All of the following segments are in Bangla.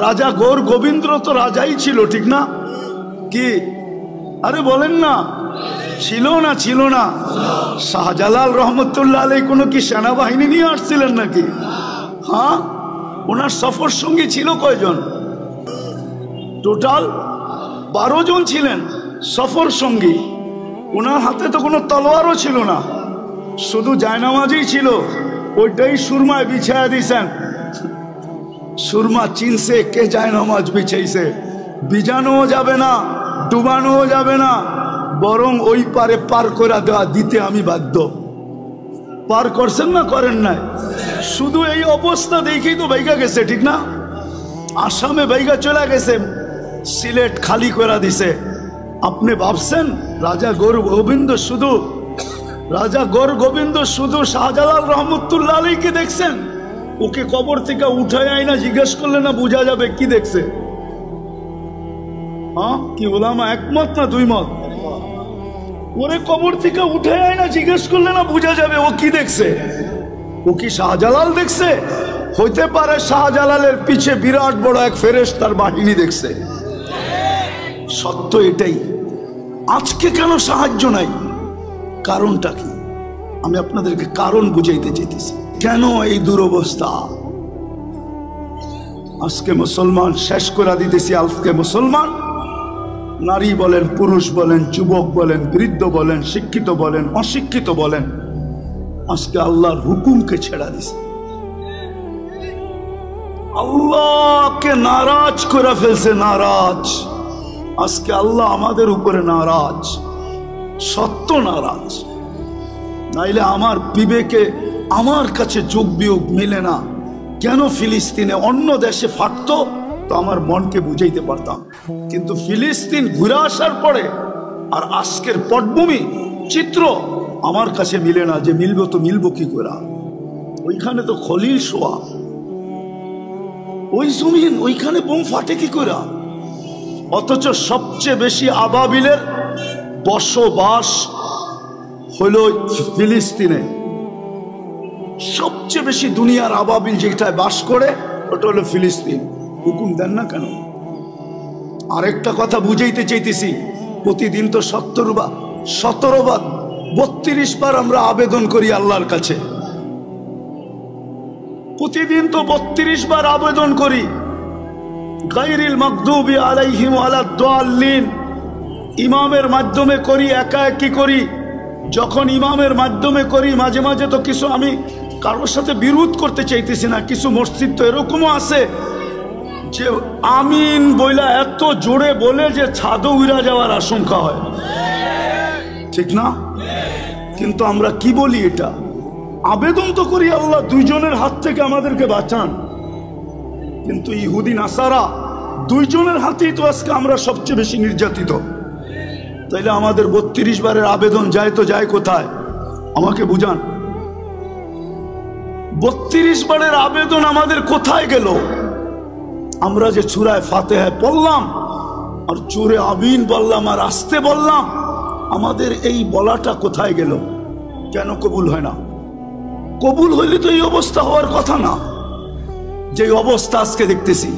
রাজা গৌর গোবিন্দ তো রাজাই ছিল, ঠিক না? কি আরে বলেন না, ছিল না? ছিল না? শাহজালাল রহমতুল্লাহ আলাই কোনো কি সেনাবাহিনী নিয়ে আসছিলেন নাকি? হ্যাঁ, ওনার সফর সঙ্গী ছিল কয়জন? টোটাল 12 জন ছিলেন সফর সঙ্গী। ওনার হাতে তো কোনো তলোয়ারও ছিল না, শুধু জায়নামাজই ছিল, ওইটাই সুরমায় বিছায়া দিছেন। সুরমা চিনছে কে জায়নামাজ বিছাইছে, বিজানোও যাবে না, ডুবানোও যাবে না, বরং ওই পারে পার করে দেওয়া দিতে আমি বাধ্য। পার করছেন না করেন নাই? শুধু এই অবস্থা দেখেই তো বাইগা গেছে, ঠিক না? আসামে বাইগা চলে গেছে, সিলেট খালি করে দিছে। আপনি ভাবছেন রাজা গৌর গোবিন্দ শুধু শাহজালাল রহমতুল্লাহ আলাইকে দেখছেন? ওকে কবর থেকে উঠায় আয় না জিজ্ঞেস করলে না বোঝা যাবে কি দেখছে? হ্যাঁ, কি ওলামা একমত না দুই মত? ওরে কবর থেকে উঠে আয় না জিজ্ঞেস করলে না বোঝা যাবে ও কি দেখছে? ও কি শাহজালাল দেখছে? হইতে পারে শাহজালালের পিছে বিরাট বড় এক ফেরেশতার বাহিনী দেখছে। সত্য এটাই। আজকে কেন সাহায্য নাই? কারণটা কি? আমি আপনাদেরকে কারণ বুঝাইতে চাইতেছি, কেন এই দুরবস্থা। আজকে মুসলমান শেষ করে দিতেছি। আজকে মুসলমান, নারী বলেন, পুরুষ বলেন, যুবক বলেন, বৃদ্ধ বলেন, শিক্ষিত বলেন, অশিক্ষিত বলেন, আজকে আল্লাহর হুকুমকে ছেড়া দিছে। আল্লাহকে নারাজ করে ফেলছে, নারাজ। আজকে আল্লাহ আমাদের উপরে নারাজ, সত্য নারাজ। নাইলে আমার বিবেকে আমার কাছে যোগ বিয়োগ মিলে না। কেন ফিলিস্তিনে অন্য দেশে ফাটতো তো আমার মনকে বুঝাইতে পারতাম, কিন্তু ফিলিস্তিন ঘুরে আসার পরে আর আজকের পটভূমি চিত্র আমার কাছে মিলে না। যে মিলবো তো মিলবো কি করে? ওইখানে তো খলিল শোয়া, ওই জমিন, ওইখানে বোম ফাটে কি করে? অথচ সবচেয়ে বেশি আবাবিলের বসবাস হলো ফিলিস্তিনে। সবচেয়ে বেশি দুনিয়ার আবাবিল যেটায় বাস করে ওটা হলো ফিলিস্তিন। হুকুম দেন না কেন? আরেকটা কথা বুঝাইতে চাইতেছি, প্রতিদিন তো 17 বার 32 বার আমরা আবেদন করি আল্লাহর কাছে। প্রতিদিন তো 32 বার আবেদন করি, গায়রিল মাগদুবি আলাইহিম ওয়ালাদ-দাল্লিন। ইমামের মাধ্যমে করি, একা একই করি। যখন ইমামের মাধ্যমে করি, মাঝে মাঝে তো কিছু, আমি কারোর সাথে বিরোধ করতে চাইতেছি না, কিছু মসজিদ তো এরকমও আছে যে আমিন বইলা এত জোরে বলে যে ছাদও উড়া যাওয়ার আশঙ্কা হয়, ঠিক না? কিন্তু আমরা কি বলি? এটা আবেদন তো করি, আল্লাহ দুইজনের হাত থেকে আমাদেরকে বাঁচান। কিন্তু ইহুদি নাসারা দুইজনের হাতেই তো আজকে আমরা সবচেয়ে বেশি নির্যাতিত। তাইলে আমাদের 32 বারের আবেদন যায় তো যায় কোথায়? আমাকে বুঝান। 32 বারের আবেদন আমাদের কোথায় গেল? আমরা যে সূরা ফাতিহা পড়লাম আর জোরে আমিন বললাম আর আস্তে বললাম, আমাদের এই বলাটা কোথায় গেল? কেন কবুল হয় না? কবুল হইলে তো এই অবস্থা হওয়ার কথা না। যে অবস্থা আজকে দেখতেছি,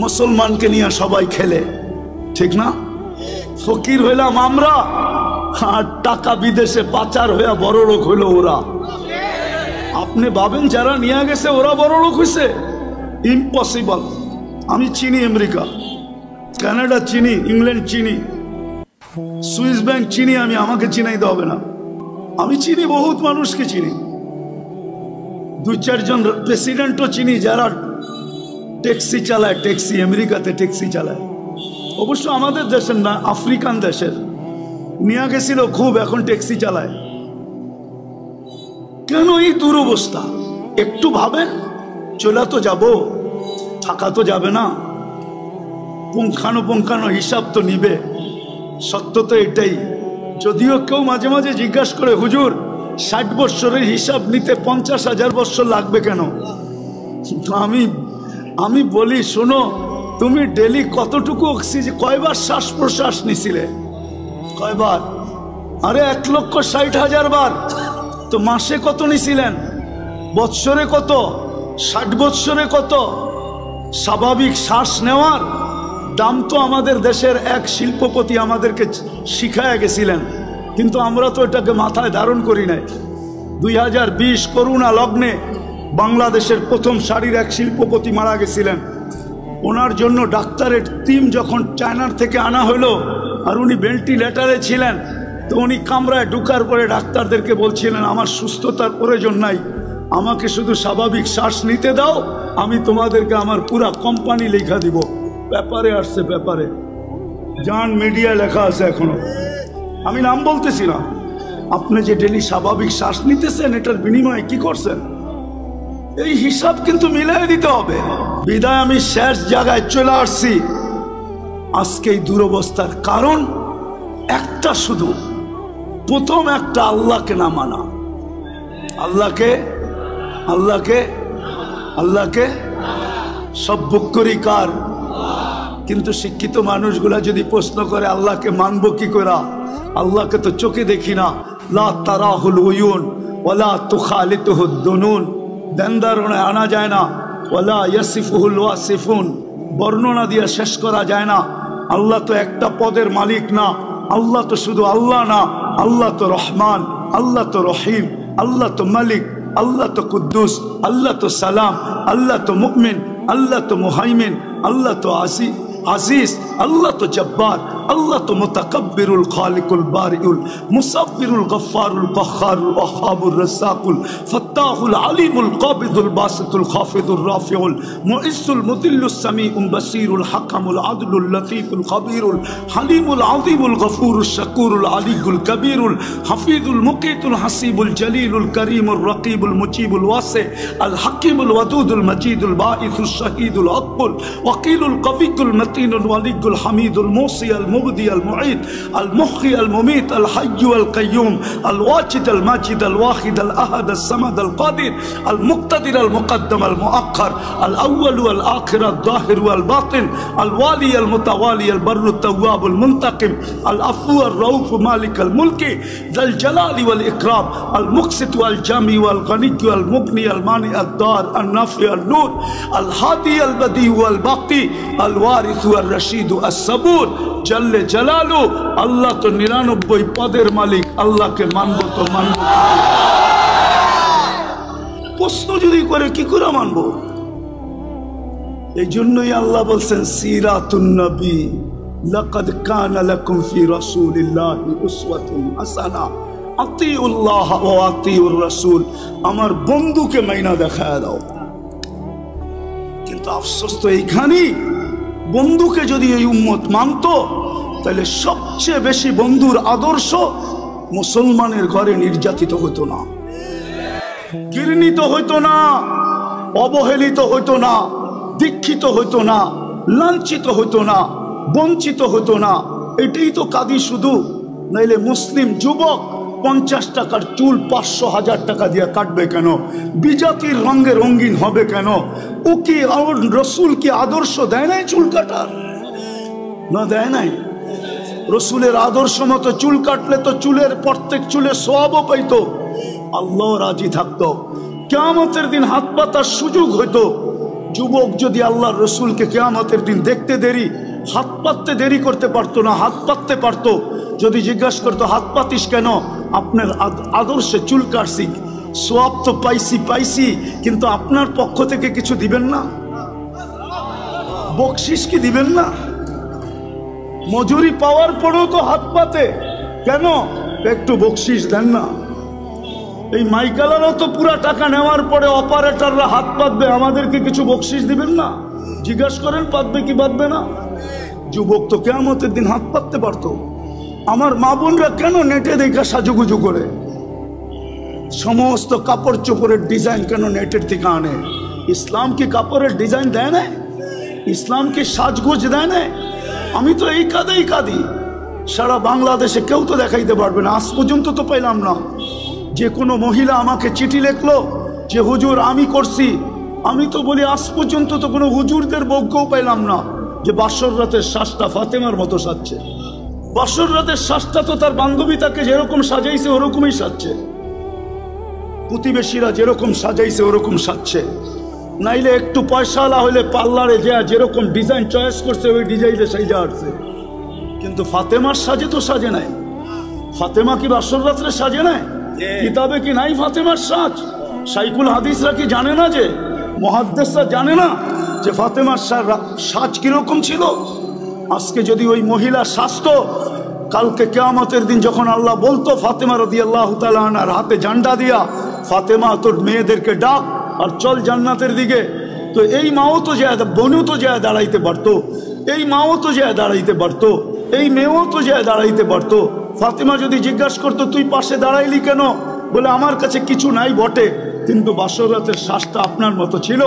মুসলমানকে নিয়ে সবাই খেলে, ঠিক না? ফকির হইলাম আমরা, আর টাকা বিদেশে পাচার হইয়া বড় লোক হইল ওরা। আপনি ভাবেন যারা নিয়ে গেছে ওরা বড় লোক হয়েছে? ইম্পসিবল। আমি চিনি আমেরিকা, কানাডা চিনি, ইংল্যান্ড চিনি, সুইস ব্যাংক চিনি। আমি, আমাকে চিনাইতে হবে না। আমি চিনি বহুত মানুষকে চিনি, 2-4 জন প্রেসিডেন্টও চিনি যারা ট্যাক্সি চালায়। ট্যাক্সি আমেরিকাতে ট্যাক্সি চালায়, অবশ্য আমাদের দেশের না, আফ্রিকান দেশের। নিয়ে গেছিল খুব, এখন ট্যাক্সি চালায়। কেন এই দুরবস্থা? একটু ভাবেন। চলে তো যাব, থাকা তো যাবে না, পুঙ্খানো হিসাব তো নিবে। সত্য তো এটাই। যদিও কেউ মাঝে মাঝে জিজ্ঞাসা করে, হুজুর 60 বৎসরের হিসাব নিতে 50,000 বৎসর লাগবে কেন? আমি বলি, শোনো, তুমি ডেলি কতটুকু অক্সিজেন, কয়বার শ্বাস প্রশ্বাস নিছিলে? কয়বার? আরে 1,60,000 বার। তো মাসে কত নিছিলেন? বৎসরে কত? 60 বৎসরে কত? স্বাভাবিক শ্বাস নেওয়ার দাম তো আমাদের দেশের এক শিল্পপতি আমাদেরকে শিখায় গেছিলেন, কিন্তু আমরা তো এটাকে মাথায় ধারণ করি নাই। 2020 করোনা লগ্নে বাংলাদেশের প্রথম সারির এক শিল্পপতি মারা গেছিলেন। ওনার জন্য ডাক্তারের টিম যখন চায়নার থেকে আনা হলো, আর উনি ভেন্টিলেটারে ছিলেন, তো উনি কামরায় ঢুকার পরে ডাক্তারদেরকে বলছিলেন, আমার সুস্থতার প্রয়োজন নাই, আমাকে শুধু স্বাভাবিক শ্বাস নিতে দাও, আমি তোমাদেরকে আমার পুরা কোম্পানি লেখা দিব। পেপারে আসছে, পেপারে জান মিডিয়া লেখা আছে এখনো, আমি নাম বলতেছি না। আপনি যে ডেলি স্বাভাবিক শ্বাস নিতেছেন, এটার বিনিময়ে কি করছেন, এই হিসাব কিন্তু মিলাই দিতে হবে। বিদায় আমি শেষ জায়গায় চলে আসছি। আজকে এই দুরবস্থার কারণ একটা, শুধু প্রথম একটা, আল্লাহকে না মানা। আল্লাহকে আল্লাহকে আল্লাহকে সব বুক করি কার। কিন্তু শিক্ষিত মানুষগুলা যদি প্রশ্ন করে আল্লাহকে মানবো কি করে, আল্লাহকে তো চোখে দেখি না। লা তারাহুল উয়ুন ওয়ালা তুখালিতুহুদ দুনুন, দেনদারণে আনা যায় না। ওয়ালা ইয়াসিফুহুল ওয়াসিফুন, বর্ণনা দিয়ে শেষ করা যায় না। আল্লাহ তো একটা পদের মালিক না, আল্লাহ তো শুধু আল্লাহ না, আল্লাহ তো রহমান, আল্লাহ তো রহিম, আল্লাহ তো মালিক, আল্লাহ তো কুদ্দুস, আল্লাহ তো সালাম, আল্লাহ তো মুমিন, আল্লাহ তো মুহাইমিন, আল্লাহ তো আজিজ, আল্লাহ তো জব্বার, আল্লাহ তো মুতাকাব্বিরুল খালিকুল বারিউল মুসাব্বিরুল গফফারুল কহ্হারুল ওয়াহ্হাবুর রাজ্জাকুল ফাত্তাহুল আলিমুল কাবিদুল বাসিতুল খাফিদুর রাফিউল মুইজ্জুল মুদিল্লুস সামিউল বাসিরুল হাকামুল আদলুল লতীফুল খবীরুল হালিমুল আযীমুল গফুরুশ শাকুরুল আলিয়ুল কবীরুল হাফিজুল মুকিতুল হাসিবুল জলিলুল করিমুর রকিবুল মুজিবুল ওয়াসি আল হাকিমুল ওয়াদুদুল মজিদুল বাঈসুশ শাহীদুল আকবুল ওয়াকিলুল কবিকুল মতিনুল ওয়ালিয়ুল হামিদুল মুসি আল মুবদি আল মুঈদ আল মুহয়ি আল মুমীত আল হাইয়্যু আল কাইয়্যুম আল ওয়াজিদ আল মাজিদ আল ওয়াহিদ আল আহাদ আল সামাদ আল কাদির আল মুক্তাদির আল মুকদ্দম আল মুআক্খার আল আউয়াল ওয়াল আখির আল যাহির ওয়াল বাতিন আল ওয়ালি আল মুতাওয়ালি আল বাররু তাওয়াব আল মুনতাকিম আল আফু আর রাউফ মালিক আল মুলকি যাল জালালি ওয়াল ইকরাম আল মুকসিত ওয়াল জামি ওয়াল গনি ওয়াল মুগনি আল মানি আল দার আল নাফি আল নূর আল হাদি আল বদি ওয়াল বাকি আল ওয়ারিস ওয়াল রশিদ আস সাবুর জল্লে জালালু। আল্লাহ তো 99 পদের মালিক, আল্লাহকে মানব তো মানব। প্রশ্ন যদি করে কি করে মানব? এই জন্যই আল্লাহ বলছেন সিরাতুন নবী লাকাদ কানা লাকুম ফি রাসূলিল্লাহি উসওয়াতুন হাসানা আতিউল্লাহ ওয়া আতিউর রাসূল। আমার বন্ধুকে মাইনা দেখায় দাও। কিন্তু আফসোস তো এইখানেই, বন্ধুকে যদি এই উম্মত মানত, তাহলে সবচেয়ে বেশি বন্ধুর আদর্শ মুসলমানের ঘরে নির্যাতিত হতো না, ঘৃণিত হইতো না, অবহেলিত হইতো না, দীক্ষিত হইতো না, লাঞ্ছিত হইতো না, বঞ্চিত হইতো না। এটাই তো কাঁদি শুধু। নাইলে মুসলিম যুবক 50 টাকার চুল 500-1000 টাকা দিয়ে কাটবে কেন? বিজাতির রঙে রঙিন হবে কেন? ও কি রসুল কি আদর্শ দেয় নাই চুল কাটার? না, দেয় নাই। রসুলের আদর্শ মতো চুল কাটলে তো চুলের প্রত্যেক চুলে সওয়াবও পাইতো, আল্লাহ রাজি থাকতো, কিয়ামতের দিন হাত পাতার সুযোগ হইতো। যুবক যদি আল্লাহর রসুলকে কিয়ামতের দিন দেখতে দেরি, হাত পাততে দেরি করতে পারতো না, হাত পাততে পারতো। যদি জিজ্ঞাসা করতো হাত পাতিস কেন? আপনার আদর্শে চুল কাটছি, সওয়াব তো পাইছি, কিন্তু আপনার পক্ষ থেকে কিছু দিবেন না? বকশিস কি দিবেন না? মজুরি পাওয়ার পরেও তো হাত পাতে কেন? একটু বকশিস দেন না। এই মাইকালারও তো পুরা টাকা নেওয়ার পরে অপারেটররা হাত পাতবে, আমাদেরকে কিছু বকশিস দিবেন না? জিজ্ঞাসা করেন পাতবে কি পাতবে না? যুবক তো কিয়ামতের দিন হাত পাততে পারতো। আমার মা বোনরা কেন নেটে দেখা সাজুগুজু করে? সমস্ত কাপড় চোপড়ের ডিজাইন কেন নেটের থেকে আনে? ইসলাম কি কাপড়ের ডিজাইন দেয় না? ইসলাম কি সাজগোজ দেয় না? আমি তো এই কাঁদি। সারা বাংলাদেশে কেউ তো দেখাইতে পারবে না, আজ পর্যন্ত তো পাইলাম না। যে কোনো মহিলা আমাকে চিঠি লিখলো যে হুজুর আমি করছি, আমি তো বলি আজ পর্যন্ত তো কোনো হুজুরদের বউকেও পাইলাম না যে বাসর রাতের শ্বাসটা ফাতেমার মতো সাজছে। বাসর রাতের শ্বাসটা তো তার বান্ধবী তাকে যেরকম সাজাইছে ওরকমই সাজছে, প্রতিবেশীরা যেরকম সাজাইছে ওরকম সাজছে। নাইলে একটু পয়সাওয়ালা হলে পার্লারে যা যেরকম ডিজাইন চয়েস করছে ওই ডিজাইনে সাইজা আসছে। কিন্তু ফাতেমার সাজে তো সাজে নাই। ফাতেমা কি বাসর রাত্রে সাজে নাই? কিতাবে কি নাই ফাতেমার সাজ? শাইখুল হাদিসরা কি জানে না, যে মুহাদ্দিসরা জানে না যে ফাতেমার সাজ কিরকম ছিল? আজকে যদি ওই মহিলা সাজতো, কালকে কিয়ামতের দিন যখন আল্লাহ বলতো ফাতেমা রাদিয়াল্লাহু তাআলা আনহার হাতে ঝান্ডা দিয়া, ফাতেমা তোর মেয়েদেরকে ডাক আর চল জান্নাতের দিকে, তো এই মাও তো যায়, বোনও তো যায় দাঁড়াইতে পারতো, এই মাও তো যায় দাঁড়াইতে পারতো, এই মেয়েও তো যায় দাঁড়াইতে পারতো। ফাতেমা যদি জিজ্ঞাসা করতো তুই পাশে দাঁড়াইলি কেন, বলে আমার কাছে কিছু নাই বটে, কিন্তু বাসর রাতের শ্বাসটা আপনার মতো ছিল,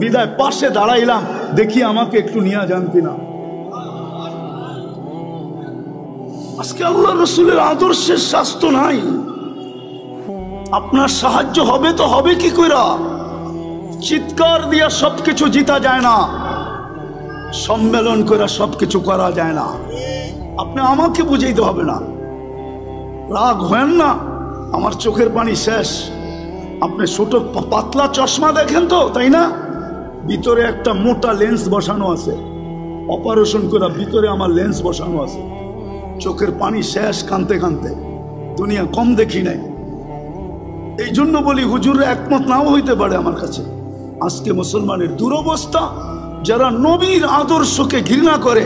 বিদায় পাশে দাঁড়াইলাম, দেখি আমাকে একটু নিয়ে যান কিনা। আজকে আল্লাহ রসুলের আদর্শের স্বাস্থ্য নাই। আপনার সাহায্য হবে তো হবে কি কইরা? চিৎকার দিয়া সবকিছু জিতা যায় না, সম্মেলন করে সবকিছু করা যায় না। আপনি আমাকে বুঝাইতে হবে না, রাগ হয় না। আমার চোখের পানি শেষ। আপনি ছোট পাতলা চশমা দেখেন তো, তাই না? ভিতরে একটা মোটা লেন্স বসানো আছে, অপারেশন করে ভিতরে আমার লেন্স বসানো আছে। চোখের পানি শেষ, কানতে কানতে। দুনিয়া কম দেখি নাই। এই জন্য বলি হুজুররা একমত নাও হইতে পারে আমার কাছে। আজকে মুসলমানের দুরবস্থা, যারা নবীর আদর্শকে ঘৃণা করে,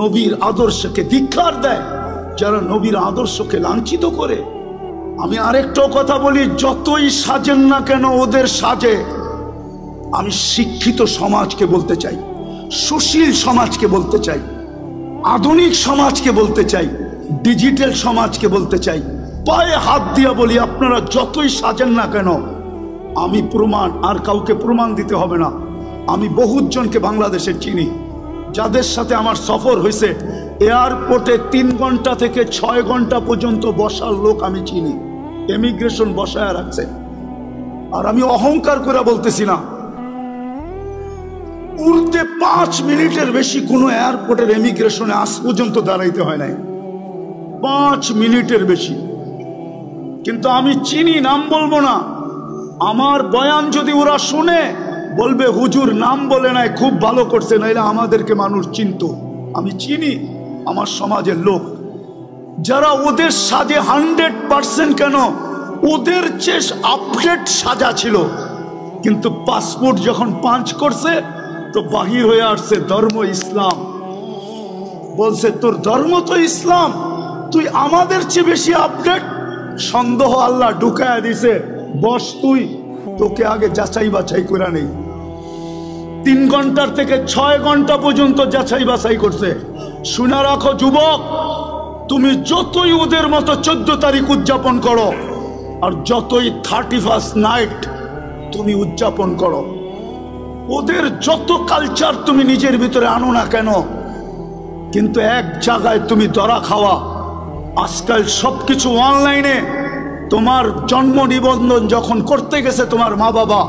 নবীর আদর্শকে ধিক্কার দেয়, যারা নবীর আদর্শকে লাঞ্ছিত করে। আমি আরেকটাও কথা বলি, যতই সাজেন না কেন ওদের সাজে, আমি শিক্ষিত সমাজকে বলতে চাই, সুশীল সমাজকে বলতে চাই, আধুনিক সমাজকে বলতে চাই, ডিজিটাল সমাজকে বলতে চাই, পায়ে হাত দিয়া বলি আপনারা যতই সাজেন না কেন, আমি প্রমাণ, আর কাউকে প্রমাণ দিতে হবে না। আমি বহুত জনকে বাংলাদেশের চিনি, যাদের সাথে আমার সফর হয়েছে। এয়ারপোর্টে 3 ঘন্টা থেকে 6 ঘন্টা পর্যন্ত বসার লোক আমি চিনি, ইমিগ্রেশন বসায় রাখছে। আর আমি অহংকার করে বলতেছি না, উড়তে 5 মিনিটের বেশি কোনো এয়ারপোর্টের ইমিগ্রেশনে আজ পর্যন্ত দাঁড়াইতে হয় নাই, 5 মিনিটের বেশি। কিন্তু আমি চিনি, নাম বলবো না। আমার বয়ান যদি ওরা শুনে, বলবে হুজুর নাম বলে নাই, খুব ভালো করছে, নাইলে আমাদেরকে মানুষ চিনত। আমি চিনি আমার সমাজের লোক, যারা ওদের সাজে 100% কেন, ওদের চেয়ে আপডেট সাজা ছিল। কিন্তু পাসপোর্ট যখন পাঞ্চ করছে, তো বাহির হয়ে আসছে ধর্ম ইসলাম। বলছে তোর ধর্ম তো ইসলাম, তুই আমাদের চেয়ে বেশি আপডেট। সন্দেহ আল্লাহ ঢুকায় দিছে, বস তুই, তোকে আগে যাচাই বাছাই করে নেই। 3 ঘন্টার থেকে 6 ঘন্টা পর্যন্ত যাচাই বাছাই করছে। শুনে রাখো যুবক, তুমি যতই ওদের মতো 14 তারিখ উদযাপন করো, আর যতই 31st নাইট তুমি উদযাপন করো, ওদের যত কালচার তুমি নিজের ভিতরে আনো না কেন, কিন্তু এক জায়গায় তুমি ধরা খাওয়া। আজকাল সবকিছু অনলাইনে। তোমার জন্ম নিবন্ধন যখন করতে গেছে তোমার মা বাবা,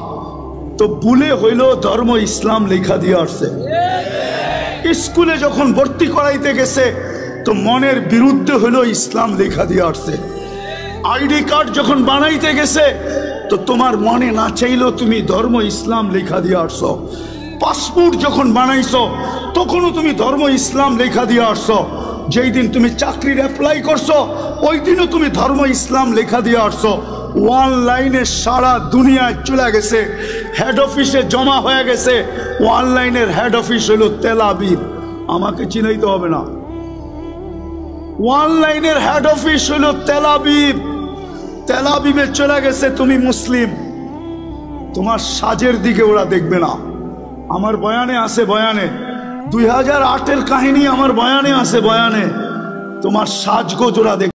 তো ভুলে হইলেও ধর্ম ইসলাম লেখা দিয়ে আসছে। স্কুলে যখন ভর্তি করাইতে গেছে, তো মনের বিরুদ্ধে হইলেও ইসলাম লেখা দিয়ে আসছে। আইডি কার্ড যখন বানাইতে গেছে, তো তোমার মনে না চাইলেও তুমি ধর্ম ইসলাম লেখা দিয়ে আসছো। পাসপোর্ট যখন বানাইছো, তখনও তুমি ধর্ম ইসলাম লেখা দিয়ে আসছো। যেই দিন তুমি চাকরির অ্যাপ্লাই করছো, ওই দিনও তুমি ধর্ম ইসলাম লেখা দিয়ে আসছো। অনলাইনে সারা দুনিয়ায় চলে গেছে, হেড অফিসে জমা হয়ে গেছে। অনলাইনের হেড অফিস হলো তেল আবিব, আমাকে চিনাইতে হবে না। অনলাইনের হেড অফিস হলো তেল আবিব। তেল আবিবে চলে গেছে তুমি মুসলিম, তোমার সাজের দিকে ওরা দেখবে না। আমার বয়ানে আছে, বয়ানে 2008-এর কাহিনী আমার বয়ানে আছে, বয়ানে তোমার সাজগোজ ওরা দেখবে।